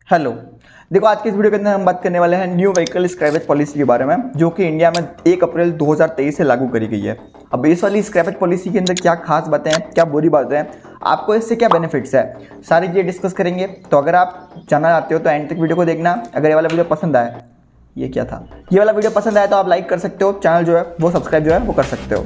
Hello. देखो, आज की इस वीडियो के अंदर हम बात करने वाले हैं न्यू व्हीकल स्क्रैपेज पॉलिसी के बारे में, जो कि इंडिया में 1 अप्रैल 2023 से लागू करी गई है। अब इस वाली स्क्रैपेज पॉलिसी के अंदर क्या खास बातें हैं, क्या बुरी बातें हैं, आपको इससे क्या बेनिफिट्स है, सारी चीज़ें डिस्कस करेंगे। तो अगर आप जानना चाहते हो तो एंड तक वीडियो को देखना। अगर ये वाला वीडियो पसंद आए, ये क्या था, ये वाला वीडियो पसंद आया तो आप लाइक कर सकते हो, चैनल जो है वो सब्सक्राइब जो है वो कर सकते हो।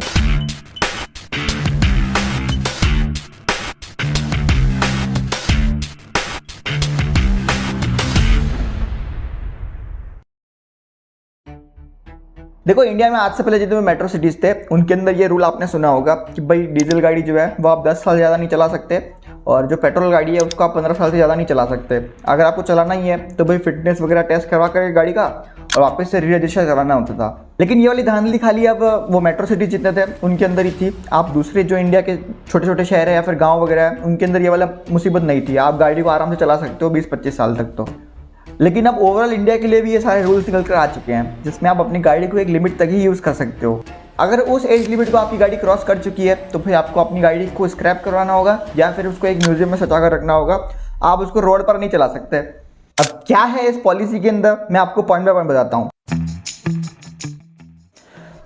देखो, इंडिया में आज से पहले जितने मेट्रो सिटीज़ थे उनके अंदर ये रूल आपने सुना होगा कि भाई डीजल गाड़ी जो है वो आप 10 साल ज़्यादा नहीं चला सकते, और जो पेट्रोल गाड़ी है उसको आप 15 साल से ज़्यादा नहीं चला सकते। अगर आपको चलाना ही है तो भाई फिटनेस वगैरह टेस्ट करवा कर गाड़ी का और वापस से री रजिस्टर करवाना होता था। लेकिन ये वाली धांधली खाली अब वो मेट्रो सिटी जितने थे उनके अंदर ही थी। आप दूसरे जो इंडिया के छोटे छोटे शहर है या फिर गाँव वगैरह है उनके अंदर ये वाला मुसीबत नहीं थी। आप गाड़ी को आराम से चला सकते हो 20-25 साल तक तो। लेकिन अब ओवरऑल इंडिया के लिए भी ये सारे रूल्स निकल कर आ चुके हैं, जिसमें आप अपनी गाड़ी को एक लिमिट तक ही यूज़ कर सकते हो। अगर उस एज लिमिट को आपकी गाड़ी क्रॉस कर चुकी है तो फिर आपको अपनी गाड़ी को स्क्रैप करवाना होगा या फिर उसको एक म्यूजियम में सजा कर रखना होगा। आप उसको रोड पर नहीं चला सकते। अब क्या है इस पॉलिसी के अंदर, मैं आपको पॉइंट बाय पॉइंट बताता हूँ।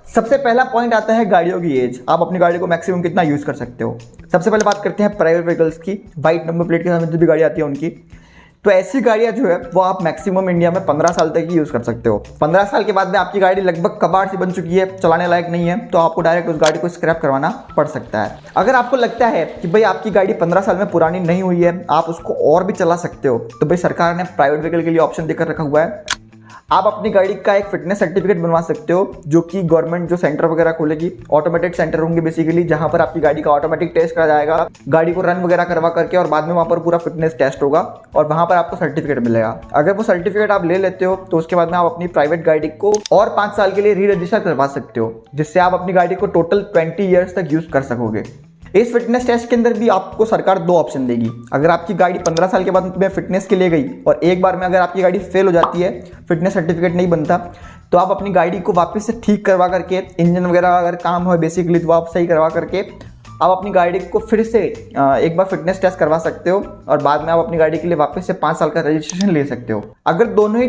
सबसे पहला पॉइंट आता है गाड़ियों की एज। आप अपनी गाड़ी को मैक्सिमम कितना यूज़ कर सकते हो। सबसे पहले बात करते हैं प्राइवेट व्हीकल्स की, वाइट नंबर प्लेट के साथ जो भी गाड़ी आती है उनकी। तो ऐसी गाड़ियां जो है वो आप मैक्सिमम इंडिया में 15 साल तक ही यूज़ कर सकते हो। 15 साल के बाद में आपकी गाड़ी लगभग कबाड़ सी बन चुकी है, चलाने लायक नहीं है, तो आपको डायरेक्ट उस गाड़ी को स्क्रैप करवाना पड़ सकता है। अगर आपको लगता है कि भाई आपकी गाड़ी 15 साल में पुरानी नहीं हुई है, आप उसको और भी चला सकते हो, तो भाई सरकार ने प्राइवेट व्हीकल के लिए ऑप्शन देकर रखा हुआ है। आप अपनी गाड़ी का एक फिटनेस सर्टिफिकेट बनवा सकते हो, जो कि गवर्नमेंट जो सेंटर वगैरह खोलेगी, ऑटोमेटिक सेंटर होंगे बेसिकली, जहां पर आपकी गाड़ी का ऑटोमेटिक टेस्ट करा जाएगा, गाड़ी को रन वगैरह करवा करके, और बाद में वहां पर पूरा फिटनेस टेस्ट होगा और वहां पर आपको सर्टिफिकेट मिलेगा। अगर वो सर्टिफिकेट आप ले लेते हो तो उसके बाद में आप अपनी प्राइवेट गाड़ी को और 5 साल के लिए री रजिस्टर करवा सकते हो, जिससे आप अपनी गाड़ी को टोटल 20 ईयर्स तक यूज कर सकोगे। इस फिटनेस टेस्ट के अंदर भी आपको सरकार 2 ऑप्शन देगी। अगर आपकी गाड़ी 15 साल के बाद में फिटनेस के लिए गई और एक बार में अगर आपकी गाड़ी फेल हो जाती है, फिटनेस सर्टिफिकेट नहीं बनता, तो आप अपनी गाड़ी को वापस से ठीक करवा करके, इंजन वगैरह अगर काम हो बेसिकली तो आप सही करवा करके आप अपनी गाड़ी को फिर से एक बार फिटनेस टेस्ट करवा सकते हो, और बाद में आप अपनी गाड़ी के लिए वापस से 5 साल का रजिस्ट्रेशन ले सकते हो। अगर दोनों ही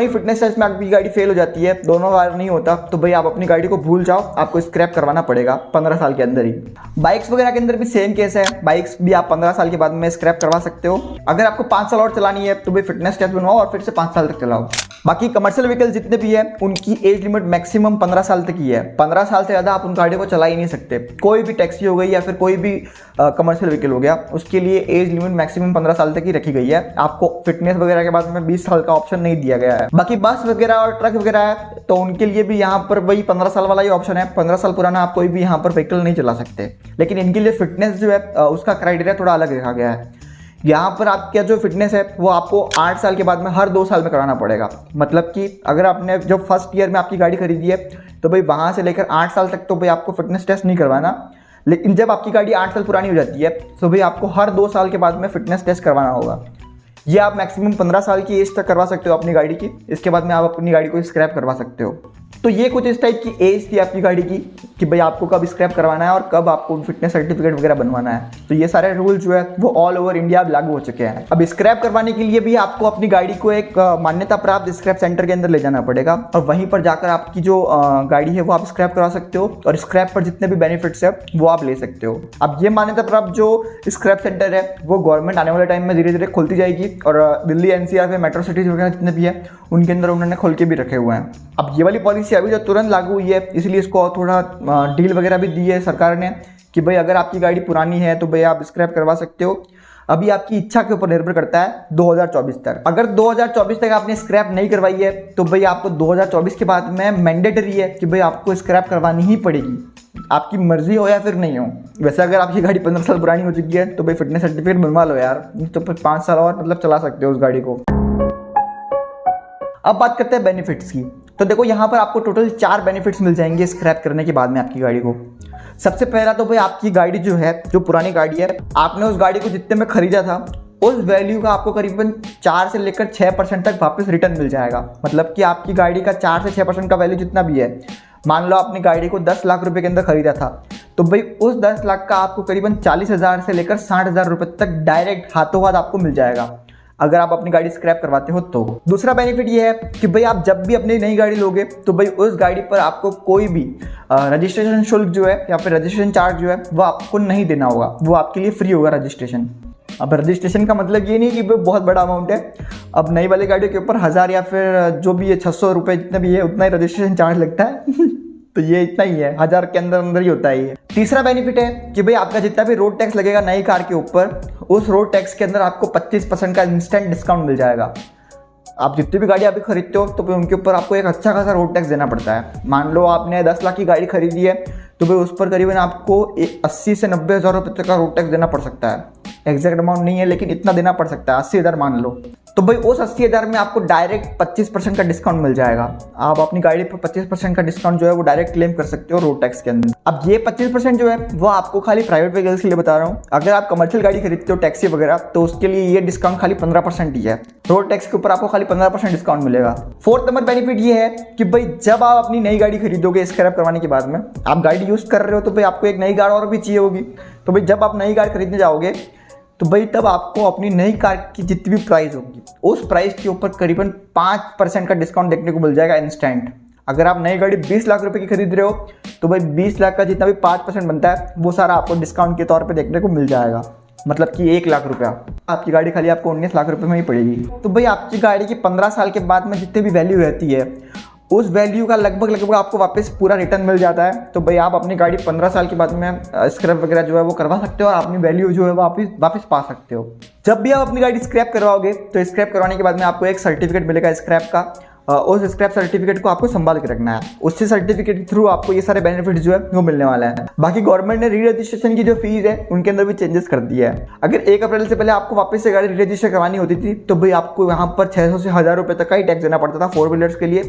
फिटनेस टेस्ट में आपकी गाड़ी फेल हो जाती है, दोनों बार नहीं होता, तो भाई आप अपनी गाड़ी को भूल जाओ, आपको स्क्रैप करवाना पड़ेगा 15 साल के अंदर ही। बाइक्स वगैरह के अंदर भी सेम केस है, बाइक्स भी आप 15 साल के बाद में स्क्रैप करवा सकते हो। अगर आपको 5 साल और चलानी है तो भाई फिटनेस टेस्ट बनवाओ और फिर से 5 साल तक चलाओ। बाकी कमर्शियल व्हीकल जितने भी है उनकी एज लिमिट मैक्सिमम 15 साल तक ही है। 15 साल से ज़्यादा आप उन गाड़ी को चला ही नहीं सकते। कोई भी टैक्सी हो गई या फिर कोई भी कमर्शियल व्हीकल हो गया, उसके लिए एज लिमिट मैक्सिमम 15 साल तक ही रखी गई है। आपको फिटनेस वगैरह के बाद में 20 साल का ऑप्शन नहीं दिया गया है। बाकी बस वगैरह और ट्रक वगैरह है तो उनके लिए भी यहाँ पर वही 15 साल वाला ही ऑप्शन है। 15 साल पुराना आप कोई भी यहाँ पर व्हीकल नहीं चला सकते, लेकिन इनके लिए फिटनेस जो है उसका क्राइटेरिया थोड़ा अलग रखा गया है। यहाँ पर आपका जो फिटनेस है वो आपको 8 साल के बाद में हर 2 साल में कराना पड़ेगा। मतलब कि अगर आपने जो फर्स्ट ईयर में आपकी गाड़ी खरीदी है तो भाई वहाँ से लेकर 8 साल तक तो भाई आपको फिटनेस टेस्ट नहीं करवाना, लेकिन जब आपकी गाड़ी 8 साल पुरानी हो जाती है तो भाई आपको हर 2 साल के बाद में फिटनेस टेस्ट करवाना होगा। ये आप मैक्सिमम 15 साल की एज तक करवा सकते हो अपनी गाड़ी की। इसके बाद में आप अपनी गाड़ी को स्क्रैप करवा सकते हो। तो ये कुछ इस टाइप की एज थी आपकी गाड़ी की कि भाई आपको कब स्क्रैप करवाना है और कब आपको फिटनेस सर्टिफिकेट वगैरह बनवाना है। तो ये सारे रूल जो है वो ऑल ओवर इंडिया लागू हो चुके हैं। अब स्क्रैप करवाने के लिए भी आपको अपनी गाड़ी को एक मान्यता प्राप्त स्क्रैप सेंटर के अंदर ले जाना पड़ेगा, और वहीं पर जाकर आपकी जो गाड़ी है वो आप स्क्रैप करवा सकते हो, और स्क्रैप पर जितने भी बेनिफिट्स है वो आप ले सकते हो। अब ये मान्यता प्राप्त जो स्क्रैप सेंटर है वो गवर्नमेंट आने वाले टाइम में धीरे धीरे खोलती जाएगी, और दिल्ली एनसीआर में मेट्रो सिटीज वगैरह जितने भी है उनके अंदर उन्होंने खोल के भी रखे हुए हैं। अब ये वाली पॉलिसी अभी जो तुरंत लागू हुई है, इसलिए इसको थोड़ा डील वगैरह भी दी है सरकार ने कि भाई अगर आपकी गाड़ी पुरानी है तो भाई आप स्क्रैप करवा सकते हो। अभी आपकी इच्छा के ऊपर निर्भर करता है 2024 तक। अगर 2024 तक आपने स्क्रैप नहीं करवाई है तो भाई आपको 2024 के बाद में मैंडेटरी है कि भाई आपको स्क्रैप करवानी ही पड़ेगी, आपकी मर्जी हो या फिर नहीं हो। वैसे अगर आपकी गाड़ी 15 साल पुरानी हो चुकी है तो भाई फिटनेस सर्टिफिकेट बनवा लो यार, तो फिर 5 साल और मतलब चला सकते हो उस गाड़ी को। अब बात करते हैं बेनिफिट्स की। तो देखो, यहाँ पर आपको टोटल 4 बेनिफिट्स मिल जाएंगे स्क्रैप करने के बाद में आपकी गाड़ी को। सबसे पहला तो भाई आपकी गाड़ी जो है, जो पुरानी गाड़ी है, आपने उस गाड़ी को जितने में खरीदा था उस वैल्यू का आपको करीबन 4 से लेकर 6% तक वापस रिटर्न मिल जाएगा। मतलब कि आपकी गाड़ी का 4 से 6% का वैल्यू जितना भी है, मान लो आपने गाड़ी को 10 लाख रुपए के अंदर खरीदा था, तो भाई उस 10 लाख का आपको करीबन 40,000 से लेकर 60,000 रुपए तक डायरेक्ट हाथों हाथ आपको मिल जाएगा। अगर आप अपनी गाड़ी स्क्रैप करवाते हो तो। दूसरा बेनिफिट ये है कि भाई आप जब भी अपनी नई गाड़ी लोगे तो भाई उस गाड़ी पर आपको कोई भी रजिस्ट्रेशन शुल्क जो है या फिर रजिस्ट्रेशन चार्ज जो है वो आपको नहीं देना होगा, वो आपके लिए फ्री होगा रजिस्ट्रेशन। अब रजिस्ट्रेशन का मतलब ये नहीं कि भाई बहुत बड़ा अमाउंट है। अब नई वाली गाड़ियों के ऊपर 1000 या फिर जो भी है 600 रुपये जितना भी है उतना ही रजिस्ट्रेशन चार्ज लगता है तो ये इतना ही है, 1000 के अंदर अंदर ही होता है ये। तीसरा बेनिफिट है कि भाई आपका जितना भी रोड टैक्स लगेगा नई कार के ऊपर, उस रोड टैक्स के अंदर आपको 25% का इंस्टेंट डिस्काउंट मिल जाएगा। आप जितनी भी गाड़ी अभी खरीदते हो तो भाई उनके ऊपर आपको एक अच्छा खासा रोड टैक्स देना पड़ता है। मान लो आपने 10 लाख की गाड़ी खरीदी है तो भाई उस पर करीबन आपको 80 से 90 हज़ार रुपये तक का रोड टैक्स देना पड़ सकता है। एग्जैक्ट अमाउंट नहीं है लेकिन इतना देना पड़ सकता है, 80 हज़ार मान लो। तो भाई उस 80 हज़ार में आपको डायरेक्ट 25% का डिस्काउंट मिल जाएगा। आप अपनी गाड़ी पर 25% का डिस्काउंट जो है वो डायरेक्ट क्लेम कर सकते हो रोड टैक्स के अंदर। अब ये 25% जो है वो आपको खाली प्राइवेट व्हीकल्स के लिए बता रहा हूँ। अगर आप कमर्शियल गाड़ी खरीदते हो टैक्सी वगैरह तो उसके लिए ये डिस्काउंट खाली 15% ही है। रोड टैक्स के ऊपर आपको खाली 15% डिस्काउंट मिलेगा। फोर्थ नंबर बेनिफिट ये है कि भाई जब आप अपनी नई गाड़ी खरीदोगे स्क्रैप करवाने के बाद में, आप गाड़ी यूज कर रहे हो तो भाई आपको एक नई कार और भी चाहिए होगी। तो भाई जब आप नई कार खरीदने जाओगे तो भाई तब आपको अपनी नई कार की जितनी भी प्राइस होगी उस प्राइस के ऊपर करीबन 5% का डिस्काउंट देखने को मिल जाएगा इंस्टेंट। अगर आप नई गाड़ी 20 लाख रुपए की खरीद रहे हो तो भाई 20 लाख का जितना भी 5% बनता है वो सारा आपको डिस्काउंट के तौर पे देखने को मिल जाएगा। मतलब कि 1 लाख रुपया आपकी गाड़ी खाली आपको 19 लाख रुपए में ही पड़ेगी। तो भाई आपकी गाड़ी की 15 साल के बाद में जितनी भी वैल्यू रहती है उस वैल्यू का लगभग आपको वापस पूरा रिटर्न मिल जाता है। तो भाई आप अपनी गाड़ी 15 साल के बाद में स्क्रैप वगैरह जो है वो करवा सकते हो और अपनी वैल्यू जो है वापस पा सकते हो। जब भी आप अपनी गाड़ी स्क्रैप करवाओगे तो स्क्रैप करवाने के बाद में आपको एक सर्टिफिकेट मिलेगा स्क्रैप का। उस स्क्रैप सर्टिफिकेट को आपको संभाल के रखना है। उससे सर्टिफिकेट के थ्रू आपको ये सारे बेनिफिट जो है वो मिलने वाला है। बाकी गवर्नमेंट ने री रजिस्ट्रेशन की जो फीस है उनके अंदर भी चेंजेस कर दिया है। अगर 1 अप्रैल से पहले आपको वापस से गाड़ी री रजिस्टर करवानी होती थी तो भाई आपको यहाँ पर 600 से 1000 रुपये तक का ही टैक्स देना पड़ता था 4 व्हीलर्स के लिए।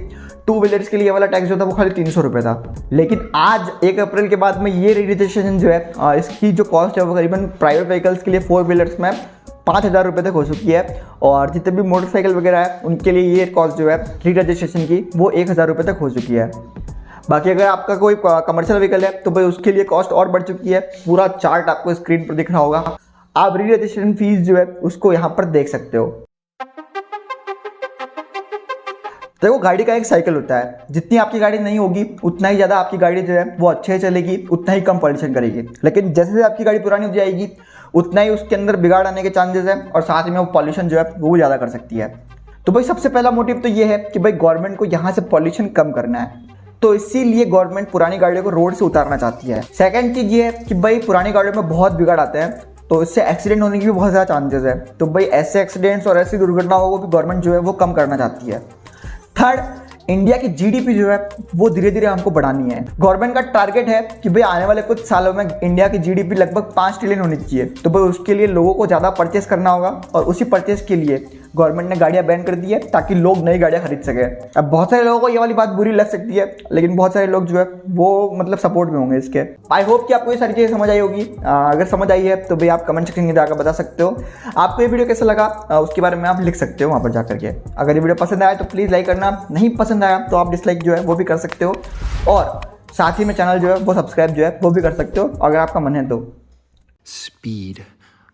2 व्हीलर्स के लिए ये वाला टैक्स जो था वो खाली 300 रुपये था। लेकिन आज 1 अप्रैल के बाद में ये री रजिस्ट्रेशन जो है इसकी जो कॉस्ट है वो करीबन प्राइवेट व्हीकल्स के लिए 4 व्हीलर्स में 5000 रुपये तक हो चुकी है और जितने भी मोटरसाइकिल वगैरह है उनके लिए ये कॉस्ट जो है री रजिस्ट्रेशन की वो 1000 रुपये तक हो चुकी है। बाकी अगर आपका कोई कमर्शियल व्हीकल है तो भाई उसके लिए कॉस्ट और बढ़ चुकी है। पूरा चार्ट आपको स्क्रीन पर दिख रहा होगा। आप री रजिस्ट्रेशन फीस जो है उसको यहाँ पर देख सकते हो। देखो गाड़ी का एक साइकिल होता है, जितनी आपकी गाड़ी नहीं होगी उतना ही ज़्यादा आपकी गाड़ी जो है वो अच्छे से चलेगी, उतना ही कम पॉल्यूशन करेगी। लेकिन जैसे जैसे आपकी गाड़ी पुरानी हो जाएगी उतना ही उसके अंदर बिगाड़ आने के चांसेस है और साथ में वो पॉल्यूशन जो है वो भी ज़्यादा कर सकती है। तो भाई सबसे पहला मोटिव तो ये है कि भाई गवर्नमेंट को यहाँ से पॉल्यूशन कम करना है, तो इसीलिए गवर्नमेंट पुरानी गाड़ियों को रोड से उतारना चाहती है। सेकेंड चीज़ ये है कि भाई पुरानी गाड़ियों में बहुत बिगाड़ आते हैं तो इससे एक्सीडेंट होने की भी बहुत ज़्यादा चांसेस है। तो भाई ऐसे एक्सीडेंट्स और ऐसी दुर्घटनाओं को भी गवर्नमेंट जो है वो कम करना चाहती है। थर्ड, इंडिया की जीडीपी जो है वो धीरे धीरे हमको बढ़ानी है। गवर्नमेंट का टारगेट है कि भाई आने वाले कुछ सालों में इंडिया की जीडीपी लगभग 5 ट्रिलियन होनी चाहिए। तो भाई उसके लिए लोगों को ज़्यादा परचेस करना होगा और उसी परचेस के लिए गवर्नमेंट ने गाड़ियां बैन कर दी है ताकि लोग नई गाड़ियां खरीद सके। अब बहुत सारे लोगों को ये वाली बात बुरी लग सकती है लेकिन बहुत सारे लोग जो है वो मतलब सपोर्ट में होंगे इसके। आई होप कि आपको ये सारी चीज़ें समझ आई होगी। अगर समझ आई है तो भाई आप कमेंट सेक्शन में जाकर बता सकते हो आपको ये वीडियो कैसा लगा, उसके बारे में आप लिख सकते हो वहाँ पर जाकर के। अगर ये वीडियो पसंद आया तो प्लीज़ लाइक करना, नहीं पसंद आया तो आप डिसलाइक जो है वो भी कर सकते हो और साथ ही में चैनल जो है वो सब्सक्राइब जो है वो भी कर सकते हो अगर आपका मन है तो। Speed.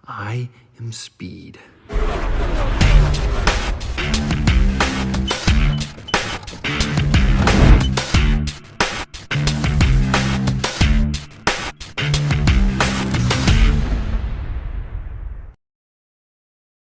I am speed.